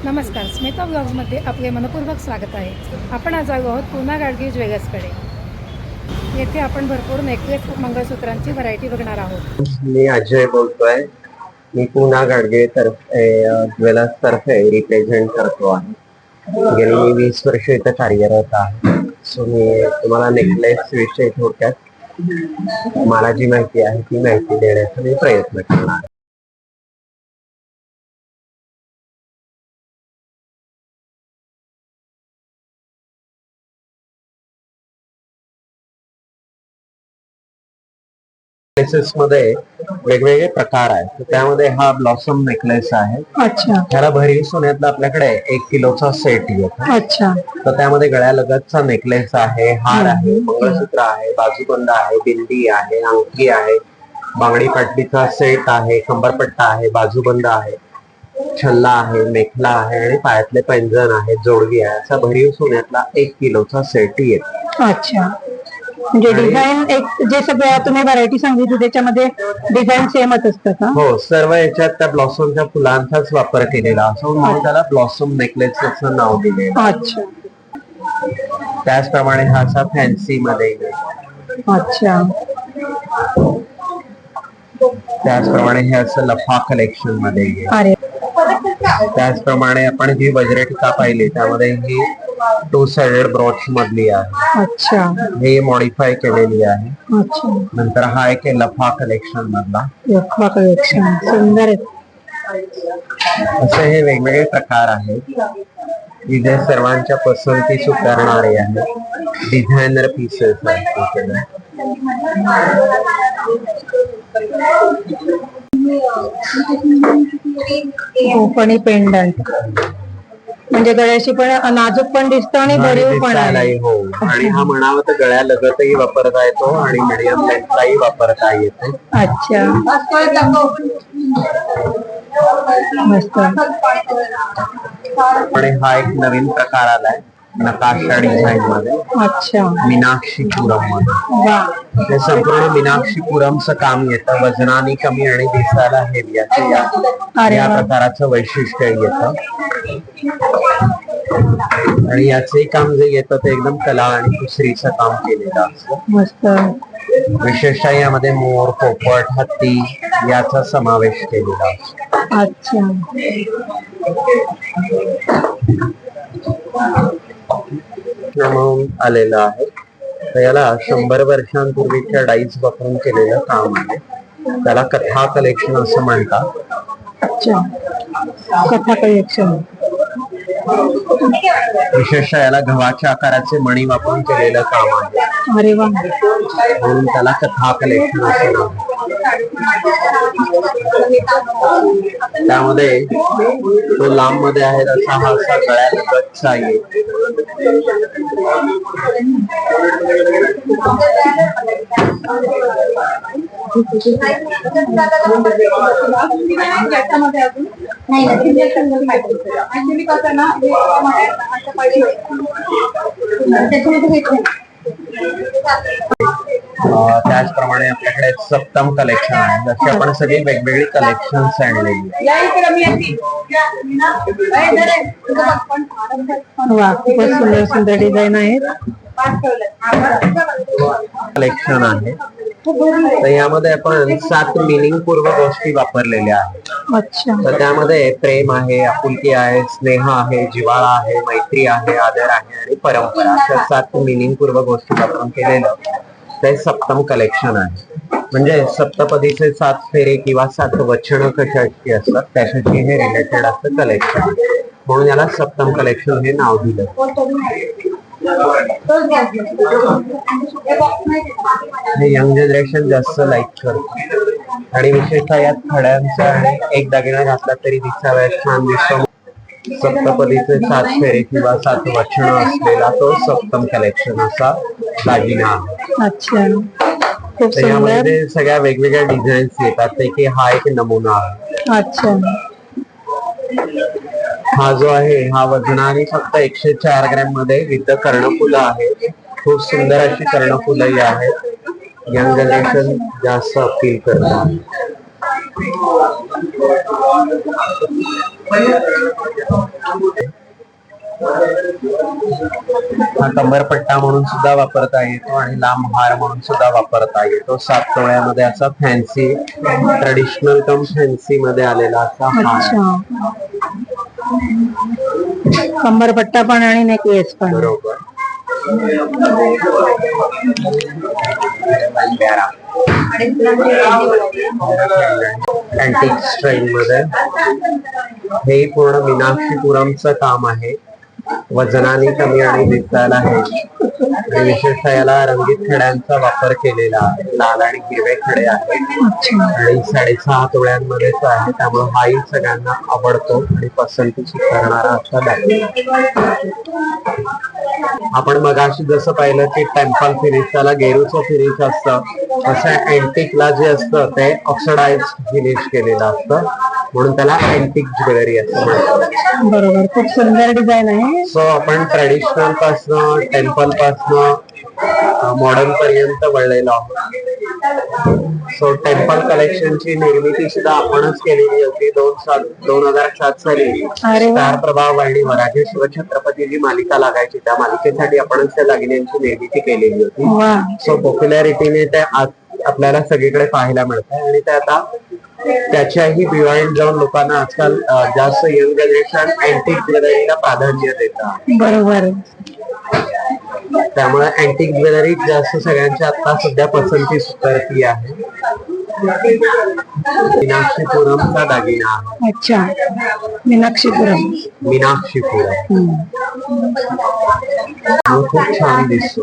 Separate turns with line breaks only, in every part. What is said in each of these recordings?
नमस्कार, स्मिता ब्लॉग्समध्ये आपले मनपूर्वक स्वागत आहे. आपण आज आलो आहोत पूना गाडगे ज्वेलर्सकडे. येथे आपण भरपूर नेकलेस मंगळसूत्रांची व्हरायटी बघणार आहोत.
मी अजय बोलतोय. मी पूना गाडगे ज्वेलर्स तर्फे रिप्रेझेंट करतो आहे. गेली 20 वर्ष इथं कार्यरत आहे. सो मी तुम्हाला नेकलेस विषयी थोडक्यात मला जी माहिती आहे ती माहिती देण्याचा मी प्रयत्न करणार आहे. नेकलेसेस मध्ये वेगवेगळे प्रकार आहेत. त्यामध्ये हा ब्लॉसम नेकलेस आहे.
अच्छा.
त्याला भरीव सोन्यातला आपल्याकडे 1 किलोचा सेट येतो.
अच्छा.
तर त्यामध्ये गळ्यालगतचा नेकलेस आहे, हार आहे, मंगळसूत्र आहे, बाजूबंद आहे, बिंदी आहे, अंगठी आहे, बांगडी पाटलीचा सेट आहे, कंबरपट्टा आहे, बाजूबंद आहे, छल्ला आहे, मेखला आहे आणि पायातले पैंजण आहे, जोडवी आहे. असा भरीव सोन्यातला 1 किलोचा सेट येतो.
अच्छा. म्हणजे डिझाईन एक जे सगळ्या तुम्ही व्हरायटी सांगितली त्याच्यामध्ये डिझाईन सेमच असतं का?
हो, सर्व याच्यात त्या ब्लॉसमच्या फुलांचाच वापर केलेला असो म्हणून त्याला ब्लॉसम नेकलेस असं नाव दिले.
अच्छा.
त्याचप्रमाणे हा असा फॅन्सी मध्ये.
अच्छा.
त्याचप्रमाणे हे असं लफा कलेक्शन मध्ये.
अरे.
त्याचप्रमाणे आपण जी वज्रटिका पाहिली त्यामध्ये ही 2 साइडेड ब्रॉच मधली आहे.
अच्छा.
हे मॉडिफाय केलेली आहे.
अच्छा.
नंतर हा एक लफा कलेक्शन मधला.
लफा कलेक्शन सुंदर आहे.
असे हे वेगवेगळे प्रकार आहेत की जे सर्वांच्या पसंतीस उतरणारे आहेत. डिझायनर पीसेस आहेत.
ओपणी पेंडंट म्हणजे गळ्याशी पण नाजूक पण दिसतो आणि भरीव पण आहे.
हो, आणि हा म्हणावं तर गळ्या लगतही वापरता येतो आणि मीडियम लेंथलाही वापरता येतो.
अच्छा. मस्त.
आणि हा एक नवीन प्रकार आलाय नकाशा डिझाईन मध्ये.
अच्छा.
मीनाक्षीपुरम मध्ये.
वा.
हे संपूर्ण मीनाक्षीपुरमचं काम येतं. वजनाने कमी आणि दिसायला हेवी असं या प्रकाराचं वैशिष्ट्य येतं. आणि याचे काम जे येतं ते एकदम कला आणि कुसरीचं काम केलेलं असतं.
मस्त.
विशेषतः यामध्ये मोर, पोपट, हत्ती याचा समावेश केलेला असतो.
अच्छा.
म्हणून आलेलं आहे. तर याला 100 वर्षांपूर्वीच्या डाईज वापरून केलेलं काम आहे. त्याला कथा कलेक्शन असं म्हणतात.
अच्छा. कथा कलेक्शन.
विशेषतः याला गव्हाच्या आकाराचे मणी वापरून केलेलं काम आहे.
अरे वा.
म्हणून त्याला कथा कलेक्शन असं नाव. त्यामध्ये तो लांब मध्ये आहे तसा हा असा गळ्यालगतचा आहे. त्याचप्रमाणे आपल्याकडे सप्तम कलेक्शन आहे. जशी आपण सगळी वेगवेगळी कलेक्शन आणलेली.
वा, खूपच सुंदर सुंदर डिझाईन आहेत.
कलेक्शन आहे. तर यामध्ये आपण 7 मिनिंगपूर्व गोष्टी वापरलेल्या आहेत.
अच्छा.
तर त्यामध्ये प्रेम आहे, आपुलकी आहे, स्नेह आहे, जिव्हाळा आहे, मैत्री आहे, आदर आहे आणि परंपरा अशा 7 मिनिंगपूर्व गोष्टी वापरून केलेलं ते सप्तम कलेक्शन आहे. म्हणजे सप्तपदीचे 7 फेरे किंवा 7 वचन कशाची असतात त्याच्याशी हे रिलेटेड असतं कलेक्शन. म्हणून याला सप्तम कलेक्शन हे नाव दिलं. हे यंग जनरेशन जास्त लाईक करतो आणि विशेषतः यात खड्यांचा आणि एक दागिना घातला तरी दिसाव्या छान दिसतो. सप्तपदीचे 7 फेरे किंवा 7 वचन असलेला तो सप्तम कलेक्शन असा दागिना आहे.
अच्छा. खूप
त्याच्यामध्ये सगळ्या वेगवेगळ्या डिझाईन्स येतात पैकी हा एक नमुना आहे.
अच्छा.
हा जो आहे हा वजनाने फक्त 104 ग्रॅम मध्ये विविध कर्णफुलं आहेत. खूप सुंदर अशी कर्णफुलंही आहेत. यंग जनरेशन जास्त अपील करतात. हा कंबरपट्टा म्हणून सुद्धा वापरता येतो आणि लांब हार म्हणून सुद्धा वापरता येतो. 7 तोळ्यामध्ये असा फॅन्सी, ट्रेडिशनल कम फॅन्सी मध्ये आलेला असा हार.
कंबरपट्टा पण आणि नेकलेस पण.
बरोबर. अँटिक स्टाईल मध्ये हे पूर्ण मीनाक्षीपुरमचं काम आहे. वजनाने कमी आणि दिसायला आहे आणि विशेषतः याला रंगीत खड्यांचा वापर केलेला आहे. लाल आणि हिरवे खडे आहेत आणि 6.5 तोळ्यांमध्येच आहे, त्यामुळे हाही सगळ्यांना आवडतो आणि पसंतीची करणारा असा दाखला. आपण मगाशी जसं पाहिलं की टेम्पल फिनिश, त्याला गेरूचं फिनिश असतं, असं अँटिकला जे असतं ते ऑक्सिडाइज फिनिश केलेलं असतं, म्हणून त्याला अँटिक ज्वेलरी असं म्हणतात.
बरोबर, खूप सुंदर डिझाईन आहे.
सो आपण ट्रेडिशनल पासनं, टेम्पल पासनं मॉडर्न पर्यंत वळलेलो आहोत. सो टेम्पल कलेक्शनची निर्मिती सुद्धा आपणच केलेली होती. 2007 साली स्टार प्रभाव आणि मराठी शिवछत्रपती जी मालिका लागायची, त्या मालिकेसाठी आपणच त्या दागिन्यांची निर्मिती केलेली होती. सो पॉप्युलॅरिटीने ते आपल्याला सगळीकडे पाहायला मिळतं आणि ते आता त्याच्याही बिवाईड जाऊन लोकांना आजकाल जास्त यंग जनरेशन अँटिक ज्वेलरीला प्राधान्य देतात.
बरोबर.
त्यामुळे अँटिक ज्वेलरी जास्त सगळ्यांच्या आता सध्या पसंतीस उतरती आहे. मीनाक्षीपुरमचा दागिना आहे.
अच्छा, मीनाक्षीपुरम.
मीनाक्षीपुरम खूप छान दिसतो.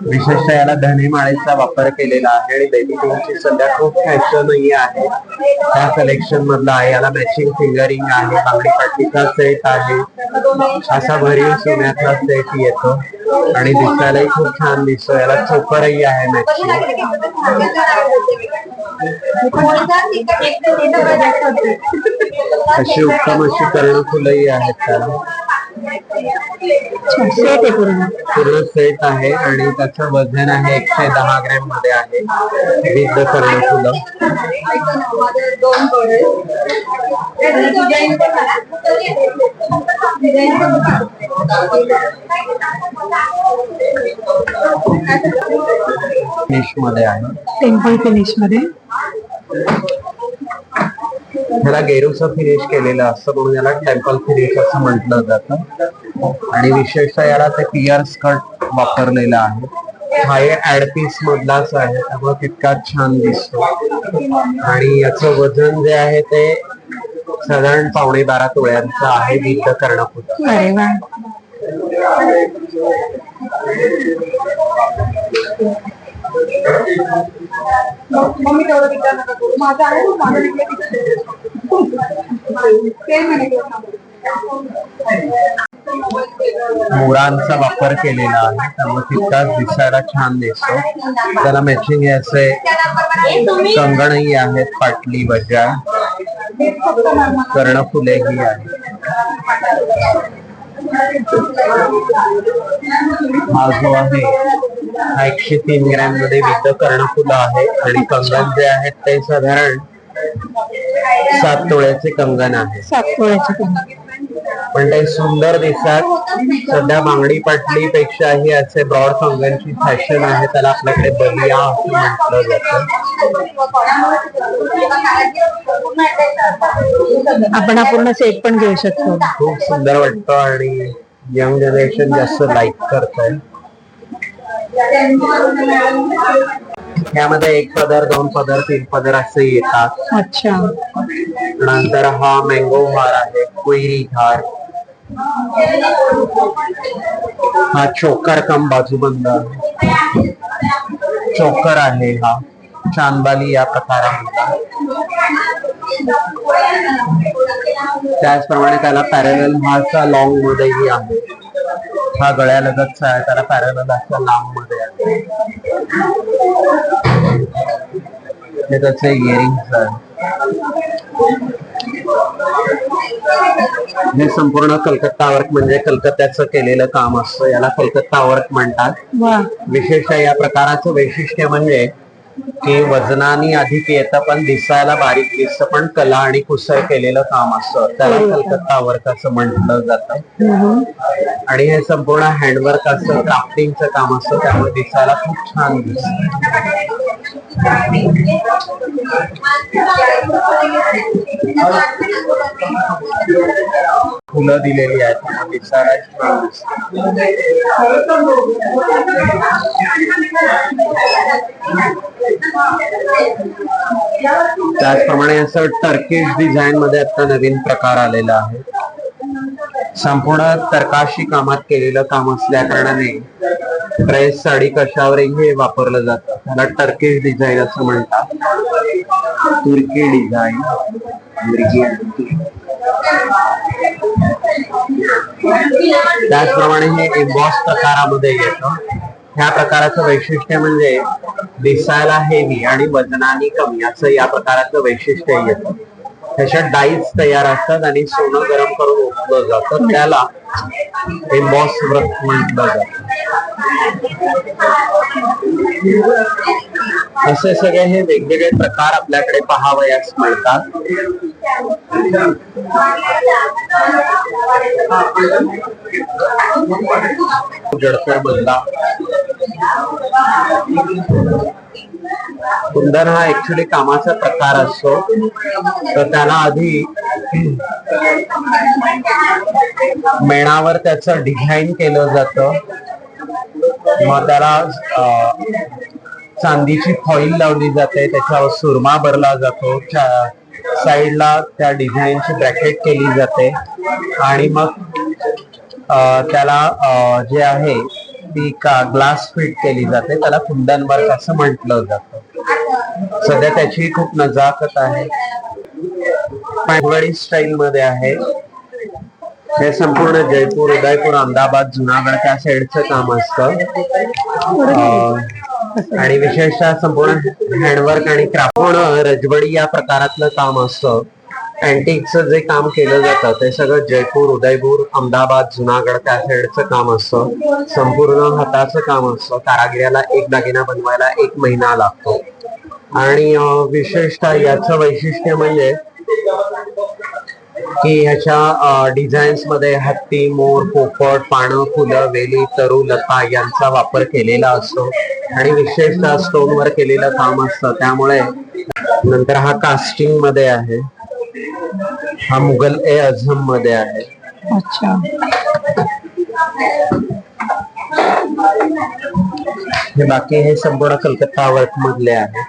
विशेषतः याला धनेमाळेचा वापर केलेला आहे आणि बेबी पिंकची सध्या खूप फॅशनही आहे. त्या कलेक्शन मधला आहे. याला मॅचिंग फिंगरिंग आहे, बांगडी पाटीचा सेट आहे, असा भरीव सोन्याचा सेट येतो आणि दिसायलाही खूप छान दिसतो. याला चोकरही आहे मॅचिंग. अशी उत्तम अशी कर्णफुलंही आहेत त्याला. पूर्ण सेट आहे आणि त्याचं वजन आहे 110 ग्रॅम मध्ये आहे विथ कर्णफुलं. फिनिश मध्ये आहे,
टेम्पल फिनिश मध्ये.
ह्याला गेरूचं फिनिश केलेलं असतं म्हणून याला टेम्पल फिनिश असं म्हटलं जातं. आणि विशेषतः याला ते पिअर्स कट वापरलेलं आहे. हा ऍड पीस मधलाच आहे, त्यामुळे तितकाच छान दिसतो. आणि याचं वजन जे आहे ते साधारण 12.5 तोळ्यांचं आहे विथ कर्णफुलं.
अरे वा.
मोरांचा वापर केलेला आहे, त्यामुळे तितकाच दिसायला छान दिसतो. त्याला मॅचिंग असे कंगणही आहेत, पाटली बजा, कर्णफुलेही आहेत. हा जो आहे हा 103 ग्रॅम मध्ये विथ कर्णफुलं आहे आणि कंगन जे आहेत ते साधारण 7 तोळ्याचे कंगन आहे.
7 तोळ्याचे कंगन.
पण ते सुंदर दिसतात. सध्या बांगडी पाटली पेक्षाही असे ब्रॉड कंगनची फॅशन आहे, त्याला आपल्याकडे बलिया असं म्हटलं जातं.
आपण हा पूर्ण सेट पण घेऊ शकतो.
खूप सुंदर वाटतं आणि यंग जनरेशन जास्त लाईक करतंय. यामध्ये 1 पदर, 2 पदर, 3 पदर असे येतात.
अच्छा.
नंतर हा मँगो हार आहे, कोयरी हार. हा चोकर कम बाजूबंद चोकर आहे. हा चांदबाली या प्रकारामध्ये. त्याचप्रमाणे त्याला पॅरलल हाचा लॉंग मध्येही आहे. हा गळ्यालगतचा आहे, त्याला पॅरलल असा लांब मध्ये आहे. हे त्याचे इयरिंग्स आहे. हे संपूर्ण कलकत्ता वर्क म्हणजे कलकत्त्याचं केलेलं काम असतं, याला कलकत्ता वर्क म्हणतात. विशेषतः या प्रकाराचं वैशिष्ट्य म्हणजे की वजनाने अधिक येतं पण दिसायला बारीक दिसतं, पण कला आणि कुसळ केलेलं काम असतं, त्याला कलकत्ता वर्क असं म्हटलं जातं. आणि हे संपूर्ण हँडवर्क असतं, क्राफ्टिंगचं काम असतं, त्यामुळे दिसायला खूप छान दिसतं. फुलं दिलेली आहेत, त्यामुळे दिसायला छान दिसतं. त्याचप्रमाणे असं टर्किश डिझाईन मध्ये आता नवीन प्रकार आलेला आहे. संपूर्ण तरकाशी कामात केलेलं काम असल्या कारणाने ड्रेस साडी कशावरही हे वापरलं जातं. त्याला टर्किश डिझाईन असं म्हणतात. तुर्की डिझाईन, त्याचप्रमाणे हे एम्बॉस प्रकारामध्ये येतं. ह्या प्रकाराचं वैशिष्ट्य म्हणजे दिसायला हेवी आणि वजनाने कमी असं या प्रकाराचं वैशिष्ट्य येतं. त्याच्यात डाईज तयार असतात आणि सोनं गरम करून ओतलं जातं, त्याला एम्बॉस वर्क म्हटलं जातं. असे सगळे हे वेगवेगळे प्रकार आपल्याकडे पाहावयास मिळतात. जडसर बदला कुंदन हा ऍक्च्युली कामाचा प्रकार असतो, तर त्याला आधी मेणावर त्याचं डिझाईन केलं जातं, मग त्याला चांदीची फॉईल लावली जाते, त्याच्यावर सुरमा भरला जातो, साईडला त्या डिझाईनची ब्रॅकेट केली जाते आणि मग त्याला जे आहे ती ग्लास फिट केली जाते, त्याला कुंदन वर्क असं म्हटलं जातं. सध्या त्याची खूप नजाकत आहे. पायवडी स्टाईल मध्ये आहे. हे संपूर्ण जयपूर, उदयपूर, अहमदाबाद, जुनागड त्या साईडचं काम असतं आणि विशेषतः संपूर्ण हँडवर्क आणि क्राफ्ट रजवडी या प्रकारातलं काम असतं. अँटिकचं जे काम केलं जातं ते सगळं जयपूर, उदयपूर, अहमदाबाद, जुनागड त्या साईडचं काम असतं. संपूर्ण हाताचं काम असतं. कारागिराला एक दागिना बनवायला 1 महिना लागतो आणि विशेषतः याचं वैशिष्ट्य म्हणजे की ह्याच्या डिझाईन्स मध्ये हत्ती, मोर, पोपट, पानं, फुलं, वेली, तरु, लता यांचा वापर केलेला असतो आणि विशेषतः स्टोन वर केलेलं काम असतं. त्यामुळे नंतर हा कास्टिंग मध्ये आहे. हा मुघल ए आझम मध्ये आहे.
अच्छा.
हे बाकी हे संपूर्ण कलकत्ता वर्क मधले आहे.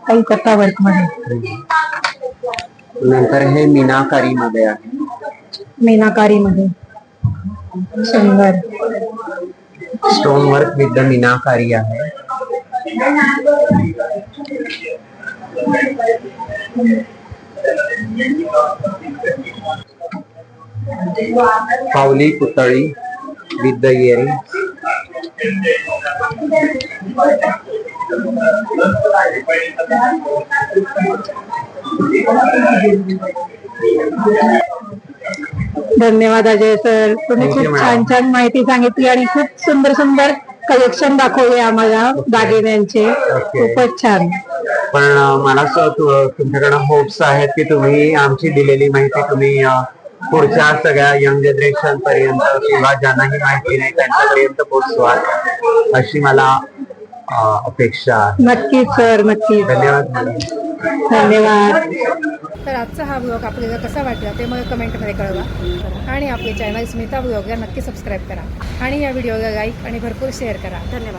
कलकत्ता वर्क मध्ये.
नंतर हे मीनाकारी मध्ये आहे.
मीनाकारी मध्ये सुंदर
स्टोन वर्क विथ द मीनाकारी आहे. पावली पुतळी विथ द इयरिंग.
धन्यवाद अजय सर, तुम्ही
Thank you,
खूप
madam.
छान छान माहिती सांगितली आणि खूप सुंदर सुंदर कलेक्शन दाखवले आम्हाला दागिन्यांचे. खूपच छान.
पण मला असं तुमच्याकडे होप्स आहेत की तुम्ही आमची दिलेली माहिती तुम्ही पुढच्या सगळ्या यंग जनरेशन पर्यंत किंवा ज्यांनाही माहिती नाही त्यांच्यापर्यंत पोहोचवाल अशी मला अपेक्षा आहे.
नक्कीच सर, नक्कीच.
धन्यवाद मॅडम.
धन्यवाद. तर आजचा हा ब्लॉग आपल्याला कसा वाटला ते मला कमेंटमध्ये कळवा आणि आपले चॅनल स्मिता ब्लॉगला नक्की सबस्क्राईब करा आणि या व्हिडिओला लाईक आणि भरपूर शेअर करा. धन्यवाद.